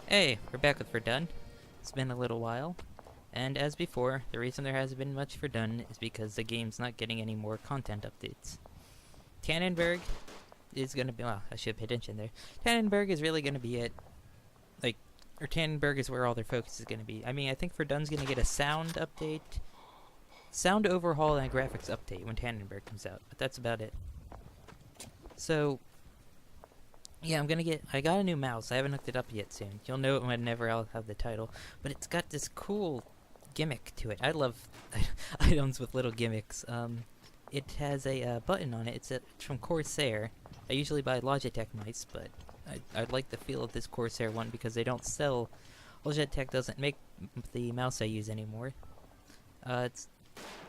Hey, we're back with Verdun. It's been a little while, and as before, the reason there hasn't been much Verdun is because the game's not getting any more content updates. Tannenberg is gonna be, well, I should pay attention there. Tannenberg is really gonna be it. Like, or Tannenberg is where all their focus is gonna be. I mean, I think Verdun's gonna get a sound update, sound overhaul, and a graphics update when Tannenberg comes out, but that's about it. So, yeah, I got a new mouse. I haven't hooked it up yet soon. You'll know it whenever I'll have the title. But it's got this cool gimmick to it. I love items with little gimmicks. It has a button on it. It's from Corsair. I usually buy Logitech mice, but I like the feel of this Corsair one because they don't sell... Logitech doesn't make the mouse I use anymore. I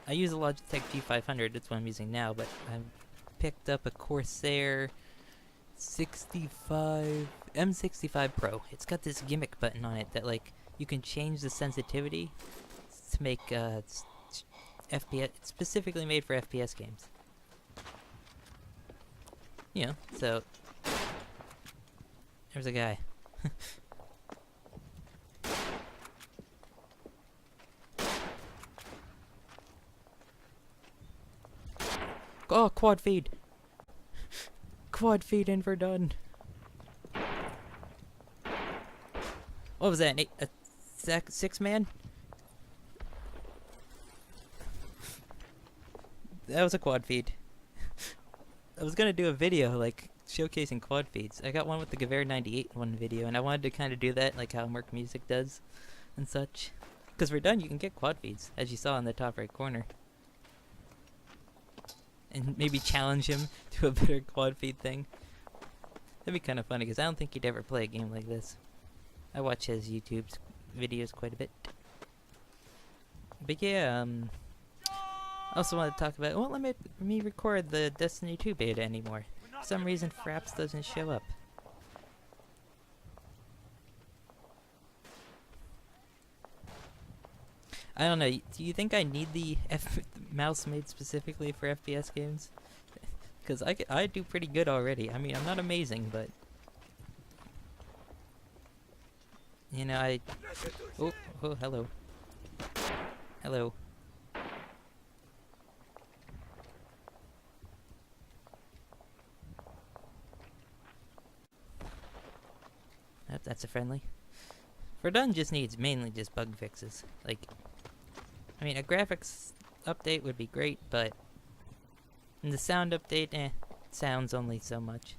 use a Logitech G500. That's what I'm using now, but I picked up a Corsair... M65 Pro. It's got this gimmick button on it that, like, you can change the sensitivity to make FPS. It's specifically made for FPS games. You know, so there's a guy. Oh, quad feed. Quad feed in Verdun. What was that? A six man? That was a quad feed. I was gonna do a video like showcasing quad feeds. I got one with the Gewehr 98 in one video, and I wanted to kind of do that like how Merc Music does and such. Because Verdun, you can get quad feeds, as you saw in the top right corner. And maybe challenge him to a better quad feed thing. That'd be kind of funny, because I don't think he'd ever play a game like this. I watch his YouTube videos quite a bit. But yeah, I also want to talk about... It won't let me record the Destiny 2 beta anymore. For some reason, Fraps doesn't show up. I don't know, do you think I need the mouse made specifically for FPS games? Because I do pretty good already. I mean, I'm not amazing, but... You know, Oh, hello. Hello. Yep, that's a friendly. Verdun just needs mainly just bug fixes. Like... I mean, a graphics update would be great, but the sound update, sounds only so much.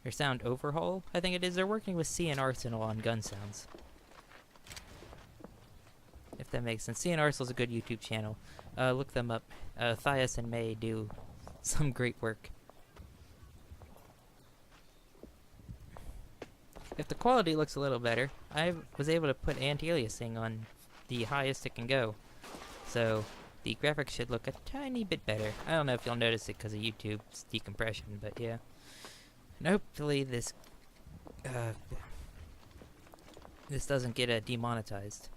Or sound overhaul, I think it is. They're working with C and Arsenal on gun sounds. If that makes sense. C and Arsenal's a good YouTube channel. Look them up. Thias and May do some great work. If the quality looks a little better, I was able to put anti-aliasing on the highest it can go. So, the graphics should look a tiny bit better. I don't know if you'll notice it because of YouTube's decompression, but yeah. And hopefully this doesn't get demonetized.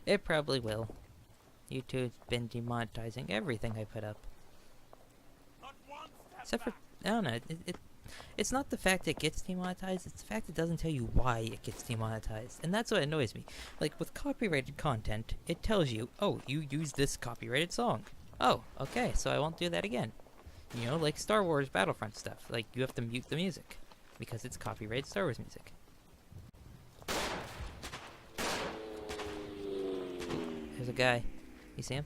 It probably will. YouTube's been demonetizing everything I put up. Except for, I don't know, it's not the fact it gets demonetized, it's the fact it doesn't tell you why it gets demonetized. And that's what annoys me. Like, with copyrighted content, it tells you, oh, you used this copyrighted song. Oh, okay, so I won't do that again. You know, like Star Wars Battlefront stuff. Like, you have to mute the music, because it's copyrighted Star Wars music. There's a guy. You see him?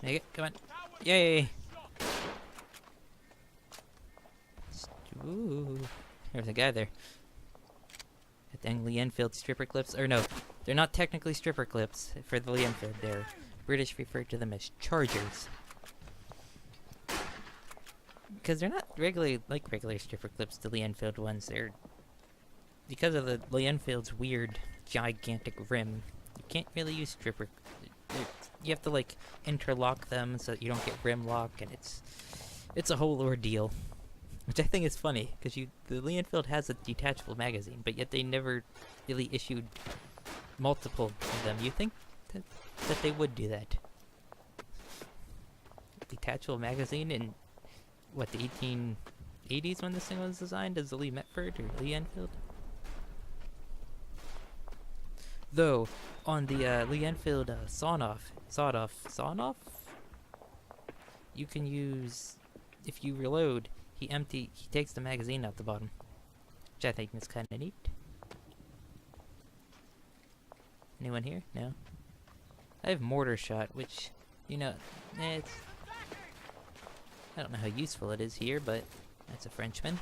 Make it, come on. Yay! Ooh. There's a guy there. At the Lee Enfield stripper clips. Or no, they're not technically stripper clips for the Lee Enfield. They're British refer to them as chargers. Because they're not regular stripper clips, the Lee Enfield ones. They're... Because of the Lee Enfield's weird, gigantic rim, you can't really use stripper... You have to, like, interlock them so that you don't get rim lock, and it's a whole ordeal. Which I think is funny, because the Lee Enfield has a detachable magazine, but yet they never really issued multiple of them. You think that they would do that? detachable magazine in, what, the 1880s when this thing was designed as the Lee Metford or Lee Enfield? Though, on the Lee Enfield sawn-off, you can use, if you reload, he takes the magazine out the bottom, which I think is kind of neat. Anyone here? No. I have mortar shot, which, you know, it's, I don't know how useful it is here, but that's a Frenchman.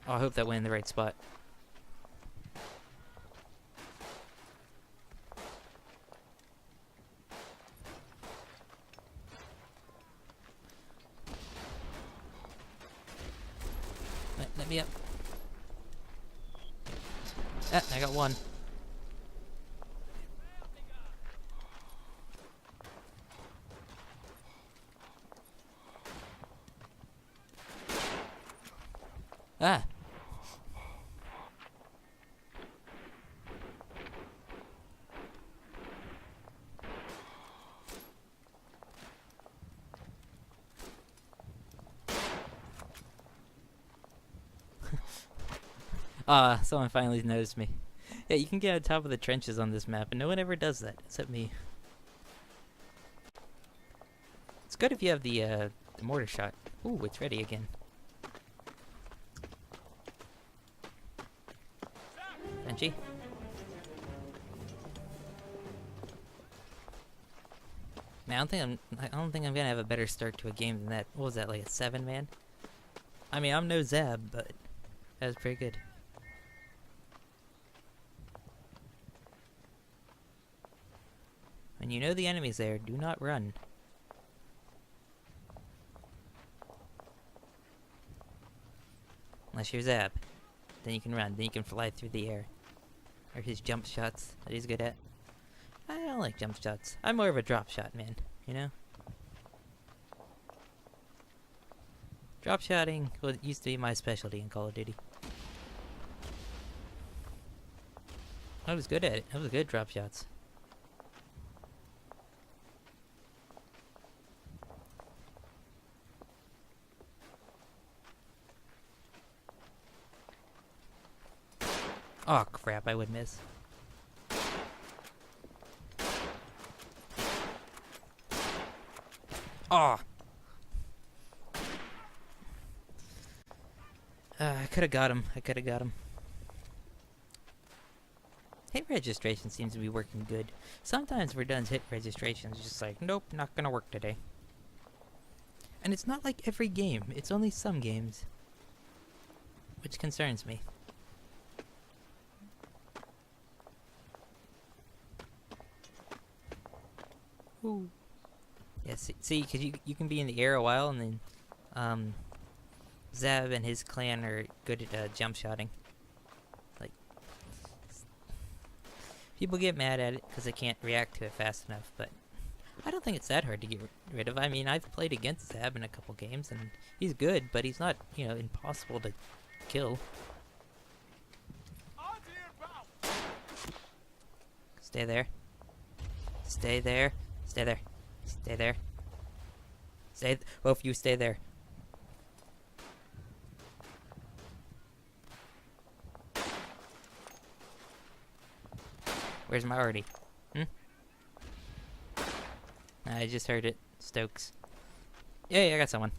Oh, I hope that went in the right spot. Let me up. Ah, I got one. Ah! Someone finally noticed me. Yeah, you can get on top of the trenches on this map, and no one ever does that, except me. It's good if you have the mortar shot. Ooh, it's ready again. Frenchy. Man, I don't think I'm gonna have a better start to a game than that. What was that, like a 7-man? I mean, I'm no Zab, but that was pretty good. When you know the enemy's there, do not run. Unless you're Zab. Then you can run, then you can fly through the air. Or his jump shots that he's good at. I don't like jump shots. I'm more of a drop shot man, you know? Drop shotting used to be my specialty in Call of Duty. I was good at it. I was good at drop shots. Oh crap, I would miss. Oh! I could've got him. Hit registration seems to be working good. Sometimes Verdun's hit registration is just like, nope, not gonna work today. And it's not like every game, it's only some games. Which concerns me. Ooh. Yeah, see, because you can be in the air a while, and then, Zab and his clan are good at, jump shotting. Like, people get mad at it because they can't react to it fast enough, but I don't think it's that hard to get rid of. I mean, I've played against Zab in a couple games, and he's good, but he's not, you know, impossible to kill. Stay there. Stay there. Stay there. Stay there. Both of you stay there. Where's my arty? I just heard it. Stokes. Yeah, I got someone.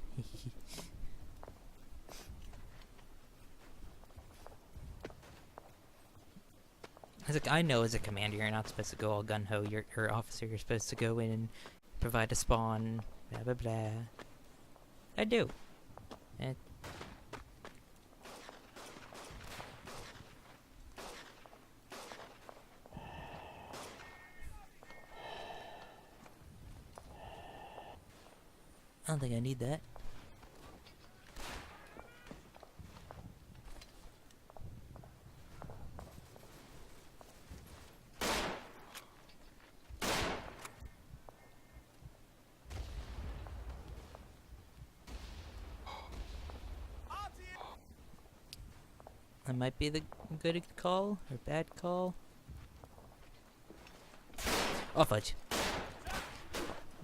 I know as a commander you're not supposed to go all gun-ho. You're officer, you're supposed to go in and provide a spawn, blah blah blah. I do. I don't think I need that. That might be the good call or bad call. Oh fudge.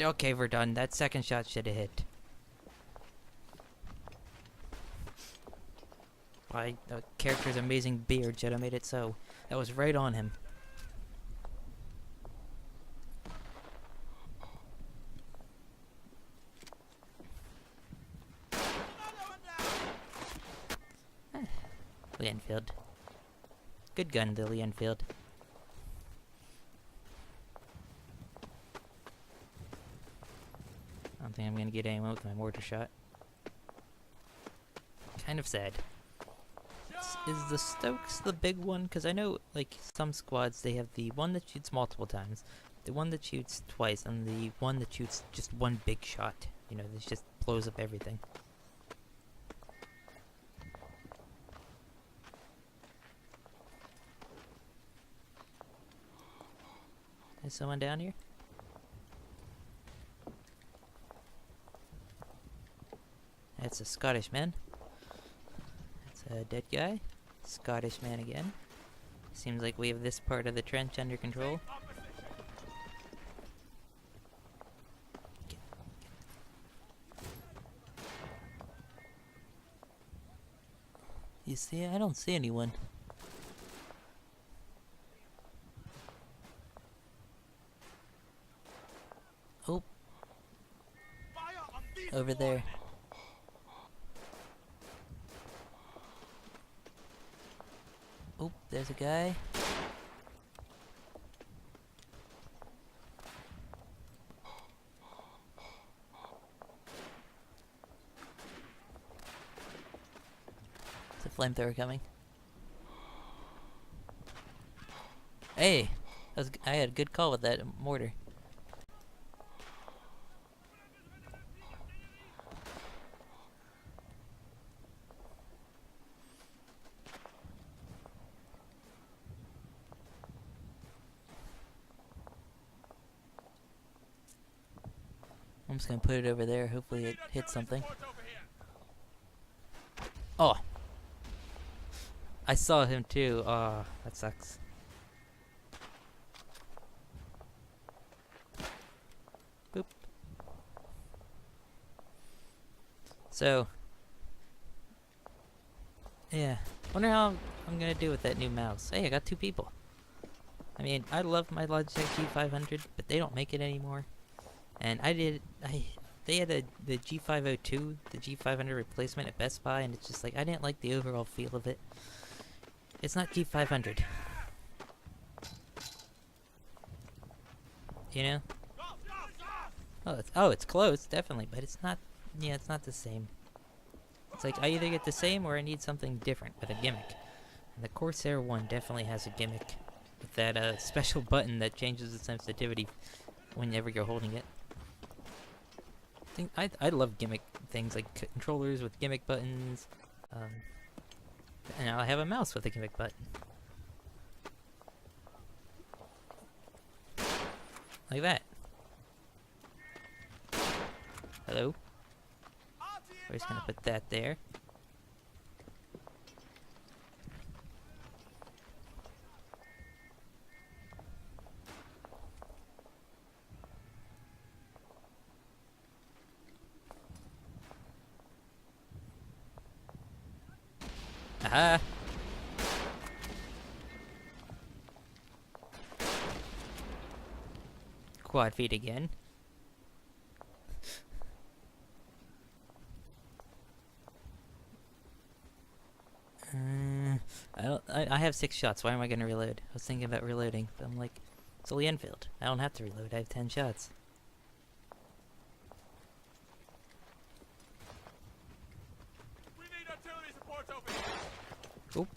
Okay, we're done. That second shot should have hit. Why, the character's amazing beard should have made it so. That was right on him. Lee Enfield. Good gun, the Lee Enfield. I don't think I'm gonna get anyone with my mortar shot. Kind of sad. Is the Stokes the big one? Because I know, like, some squads, they have the one that shoots multiple times, the one that shoots twice, and the one that shoots just one big shot. You know, that just blows up everything. Is someone down here? That's a Scottish man. That's a dead guy. Scottish man again. Seems like we have this part of the trench under control. You see? I don't see anyone. Oh. Over there. Oh, there's a guy. There's a flamethrower coming. Hey! I had a good call with that mortar. I'm just gonna put it over there, hopefully it hits something. Oh! I saw him too. Oh, that sucks. Boop. So, yeah. Wonder how I'm gonna do with that new mouse. Hey, I got 2 people. I mean, I love my Logitech G500, but they don't make it anymore. And they had the G502, the G500 replacement at Best Buy, and it's just like, I didn't like the overall feel of it. It's not G500. You know? Oh, it's close, definitely, but it's not, yeah, it's not the same. It's like, I either get the same or I need something different with a gimmick. And the Corsair one definitely has a gimmick with that special button that changes the sensitivity whenever you're holding it. I love gimmick things like controllers with gimmick buttons. And now I have a mouse with a gimmick button. Like that. Hello? We're just gonna put that there. Aha! Quad feet again. I have 6 shots. Why am I gonna reload? I was thinking about reloading, but I'm like, it's Lee Enfield. I don't have to reload. I have 10 shots. We need artillery support over here. Oop.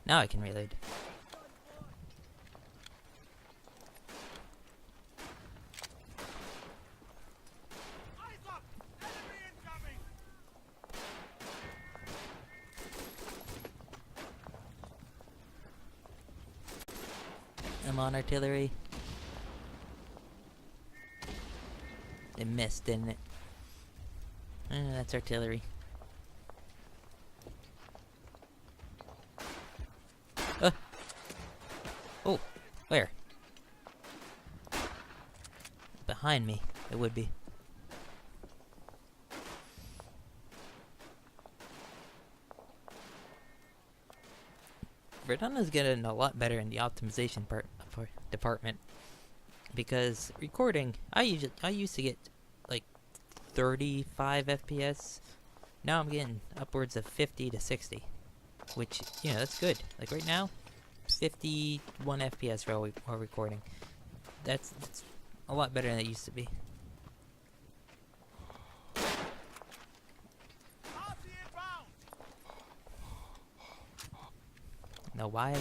Now I can reload. Eyes up! Enemy incoming! I'm on artillery. It missed, didn't it? That's artillery. Where? Behind me, it would be. Verdun is getting a lot better in the optimization department, because recording, I used to get like 35 FPS. Now I'm getting upwards of 50 to 60, which, you know, that's good. Like right now, 51 FPS while recording. That's a lot better than it used to be. Now why? I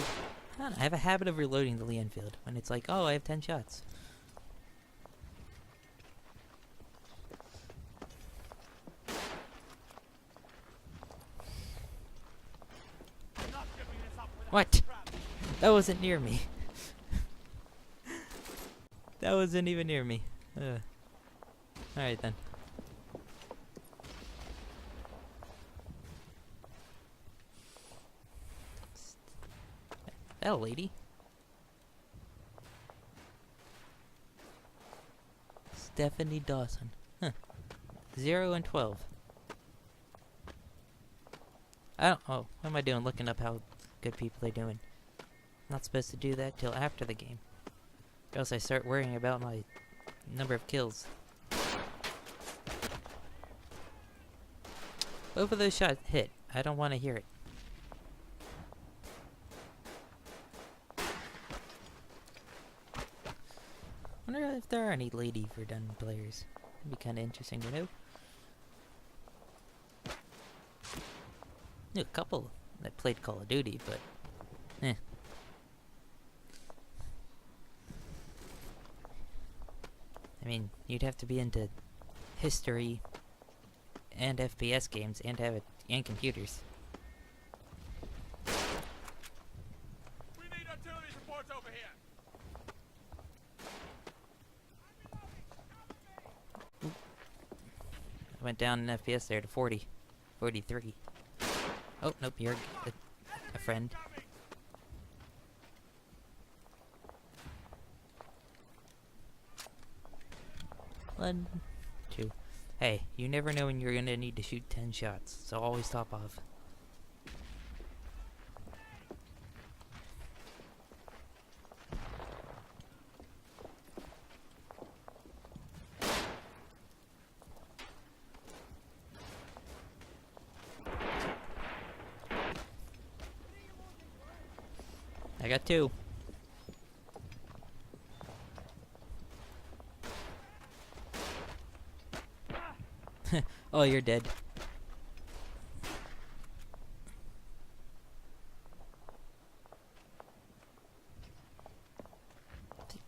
don't know, I have a habit of reloading the Lee Enfield when it's like, oh, I have 10 shots. What? That wasn't near me. That wasn't even near me. Alright then. That a lady? Stephanie Dawson. Huh. 0 and 12. I don't. Oh, what am I doing? Looking up how good people are doing. Not supposed to do that till after the game. Or else I start worrying about my number of kills. Both of those shots hit. I don't want to hear it. Wonder if there are any Lady Verdun players. It'd be kind of interesting to know. Knew a couple that played Call of Duty, but eh. I mean, you'd have to be into history and FPS games and have it and computers. We need artillery supports over here. I went down in FPS there to 40, 43. Oh, nope, you're a friend. One, two. Hey, you never know when you're gonna need to shoot 10 shots, so always top off. I got 2. Oh, you're dead.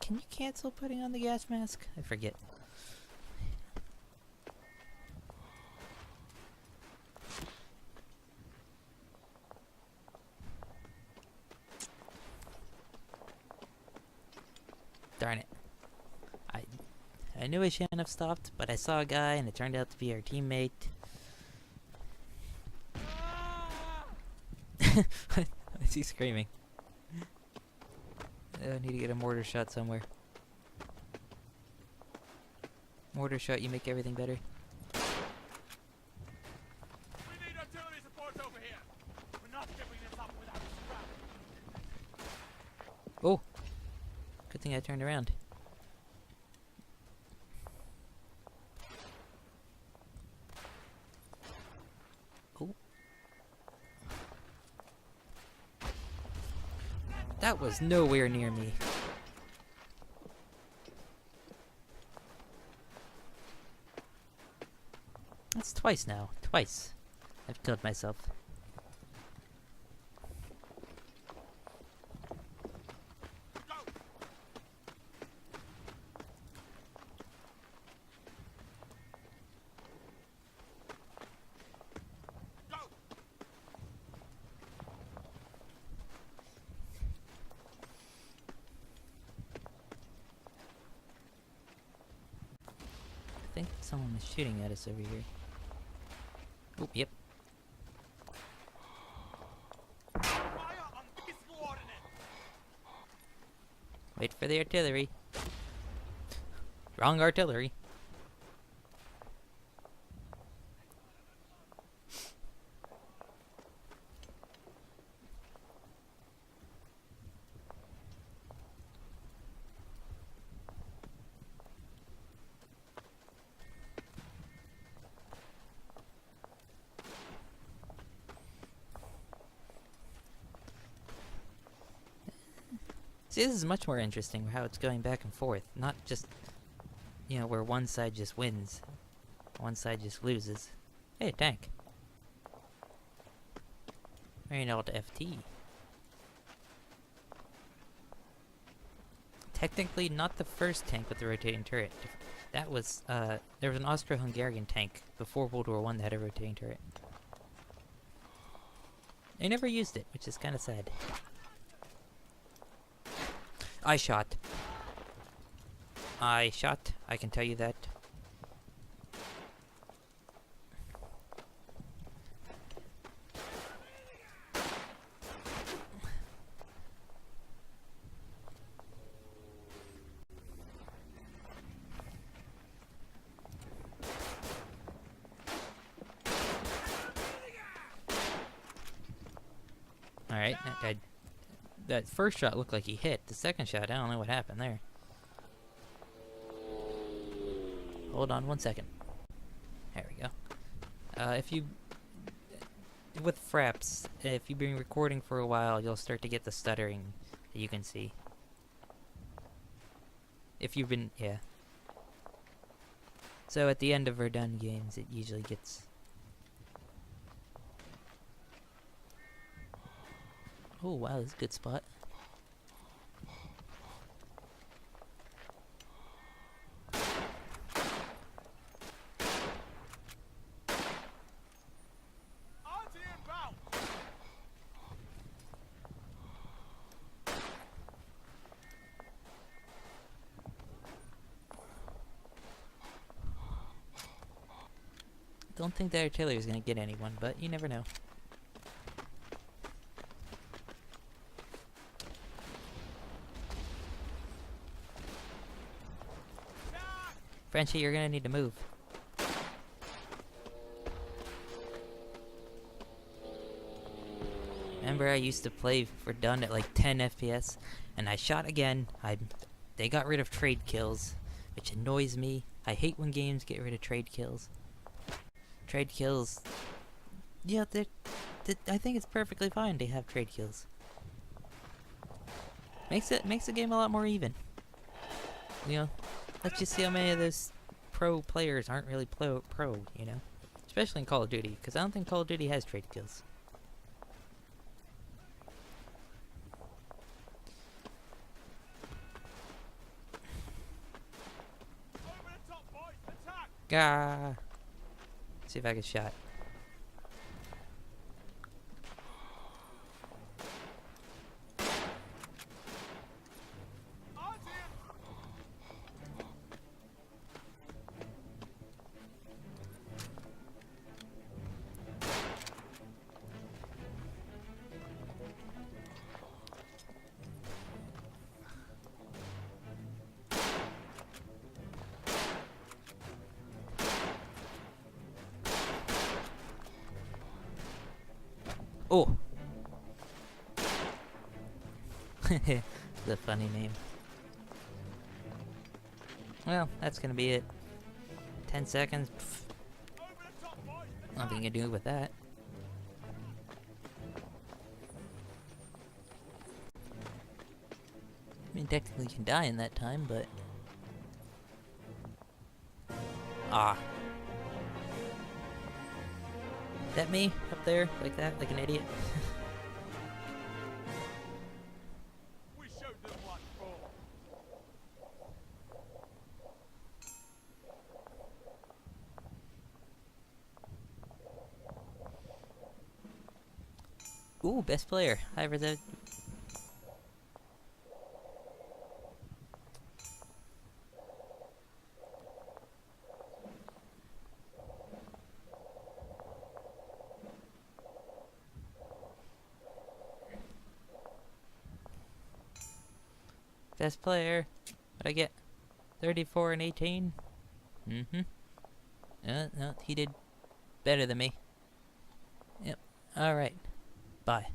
Can you cancel putting on the gas mask? I forget. Darn it. I knew I shouldn't have stopped, but I saw a guy and it turned out to be our teammate. Why is he screaming? I need to get a mortar shot somewhere. Mortar shot, you make everything better. We need artillery supports over here. We're not giving this up without a scrap. Oh! Good thing I turned around. Oh. That was nowhere near me. That's twice now. Twice. I've killed myself. Go! Go! I think someone is shooting at us over here. Oh, yep. Fire on this coordinate! Wait for the artillery. Wrong artillery. See, this is much more interesting how it's going back and forth, not just, you know, where one side just wins, one side just loses. Hey, a tank. Very Alt FT. Technically not the first tank with the rotating turret. That was, there was an Austro-Hungarian tank before World War I that had a rotating turret. They never used it, which is kind of sad. I shot. I can tell you that. Alright, that first shot looked like he hit. The second shot, I don't know what happened there. Hold on 1 second. There we go. With fraps, if you've been recording for a while, you'll start to get the stuttering that you can see. If you've been, yeah. So at the end of Verdun games, it usually gets... Oh wow, this is a good spot. Don't think the artillery is gonna get anyone, but you never know. Frenchie, you're gonna need to move. Remember, I used to play Verdun at like 10 FPS, and I shot again. They got rid of trade kills, which annoys me. I hate when games get rid of trade kills. Trade kills, yeah, I think it's perfectly fine to have trade kills. Makes the game a lot more even. You know, let's just see how many of those pro players aren't really pro, you know? Especially in Call of Duty, because I don't think Call of Duty has trade kills. Gah! See if I get shot. Oh! It's a funny name. Well, that's gonna be it. 10 seconds. Pff. Nothing you can do with that. I mean, technically you can die in that time, but... Ah. Is that me up there? Like that? Like an idiot? We showed them what for. Ooh, best player. Hi, Verdun. Best player. What'd I get? 34 and 18? Mm-hmm. No, he did better than me. Yep. Alright. Bye.